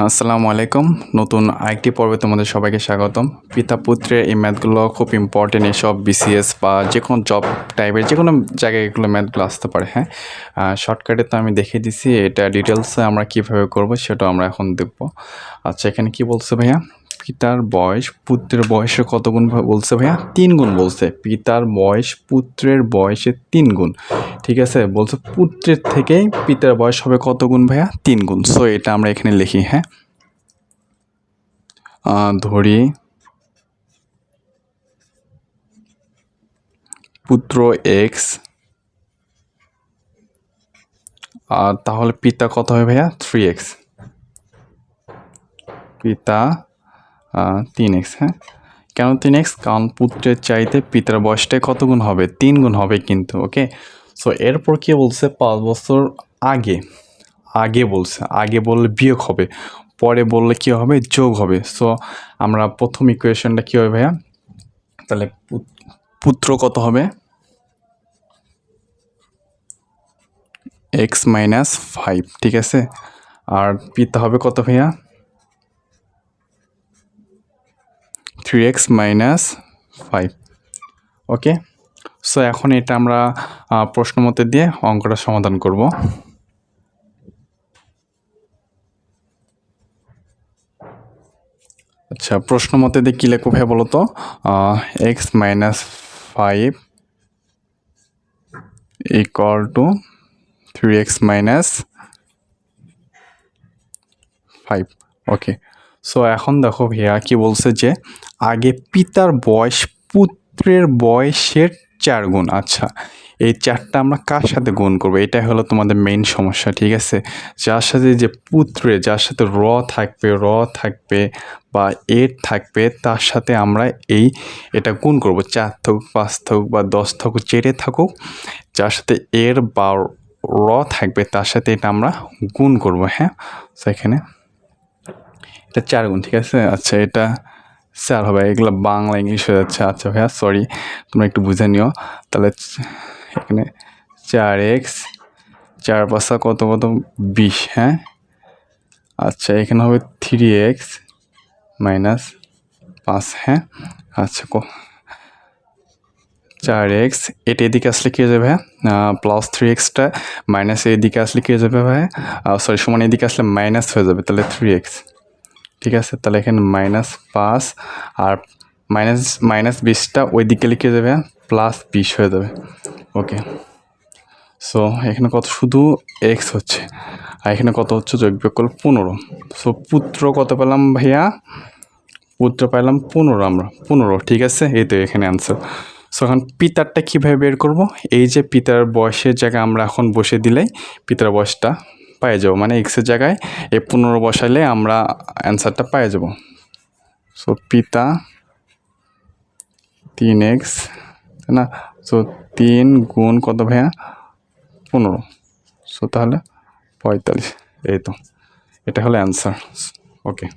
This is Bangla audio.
আসসালামু আলাইকুম। নতুন আরেকটি পর্বে তোমাদের সবাইকে স্বাগতম। পিতা পুত্রের এই ম্যাথগুলো খুব ইম্পর্টেন্ট। এসব বিসিএস বা যে কোনো জব টাইপের যে কোনো জায়গায় এগুলো ম্যাথগুলো আসতে পারে। হ্যাঁ, শর্টকাটে তো আমি দেখিয়ে দিছি। এটা ডিটেলসে আমরা কীভাবে করবো সেটাও আমরা এখন দেখবো। আচ্ছা, এখানে কি বলছে ভাইয়া? পিতার বয়স পুত্রের বয়সের কত গুণ বলছে ভাইয়া? 3 গুণ বলছে। পিতার বয়স পুত্রের বয়সের 3 গুণ। ঠিক আছে, বলছে পুত্রের থেকেই পিতার বয়স হবে কত গুণ ভাইয়া? 3 গুণ। সো এটা আমরা এখানে লিখি। হ্যাঁ, ধরি পুত্র এক্স, তাহলে পিতা কত হবে ভাইয়া? 3x। পিতা 3x। হ্যাঁ, কেন 3x? কারণ পুত্রের চাইতে পিতার বয়সটাই কত গুণ হবে? 3 গুণ হবে কিন্তু। ওকে, সো এরপর কি বলছে? 5 বছর আগে। আগে বলছে, আগে বললে বিয়োগ হবে, পরে বললে কি হবে? যোগ হবে। সো আমরা প্রথম ইকুয়েশনটা কী হবে ভাইয়া? তাহলে পুত্র কত হবে? x minus 5। ঠিক আছে, আর পিতা হবে কত ভাইয়া? 3x minus 5। ওকে, সো এখন এটা আমরা প্রশ্ন মতে দিয়ে অঙ্কটা সমাধান করব। আচ্ছা, প্রশ্ন মতে দিয়ে কী লিখবো ভাইয়া বলো তো? x minus 5 equal to 3x minus 5। Okay, so এখন দেখো ভাইয়া কি বলছে যে আগে পিতার বয়স পুত্রের বয়সের 4 গুণ। আচ্ছা, এই 4টা আমরা কার সাথে গুণ করবো? এটাই হলো তোমাদের মেইন সমস্যা। ঠিক আছে, যার সাথে যে পুত্রে, যার সাথে থাকবে বা এর থাকবে, তার সাথে আমরা এটা গুণ করব। 4 থাকুক, 5 থাকুক বা 10 থাকুক, যেটা থাকুক, যার সাথে এর বা থাকবে তার সাথে এটা আমরা গুণ করব। হ্যাঁ, সেখানে এটা 4 গুণ। ঠিক আছে, আচ্ছা এটা 4 হবে। এগুলো বাংলা ইংলিশ হয়ে যাচ্ছে। আচ্ছা ভাইয়া সরি, তোমরা একটু বুঝে নিও। তাহলে এখানে 4x, 4 পাঁচা কত 20। হ্যাঁ, আচ্ছা এখানে হবে 3x মাইনাস 5। হ্যাঁ, আচ্ছা 4x, এটা এদিকে আসলে কী হয়ে যাবে ভাইয়া? প্লাস 3xটা মাইনাস এদিকে আসলে কী হয়ে যাবে ভাইয়া? সরি, সমান এদিকে আসলে মাইনাস হয়ে যাবে, তাহলে 3x। ঠিক আছে, তাহলে এখানে মাইনাস 5 আর মাইনাস 20টা ওই দিকে লিখে যাবে, প্লাস 20 হয়ে যাবে। ওকে, সো এখানে কত? শুধু এক্স হচ্ছে, আর এখানে কত হচ্ছে? যোগ বিয়োগ করলে 15। সো পুত্র কত পেলাম ভাইয়া? পুত্র পেলাম 15। আমরা 15। ঠিক আছে, এই তো এখানে অ্যান্সার। সো এখন পিতারটা কীভাবে বের করব? এই যে পিতার বয়সের জায়গায় আমরা এখন বসে দিলেই পিতার বয়সটা পেয়ে যাবো, মানে এক্সের জায়গায় এই 15 বসাইলে আমরা অ্যান্সারটা পেয়ে যাব। সো পিতা 3x, তাই না? সো 3 গুণ কত ভাইয়া? 15। সো তাহলে 45। এই তো, এটা হলো অ্যান্সার। ওকে।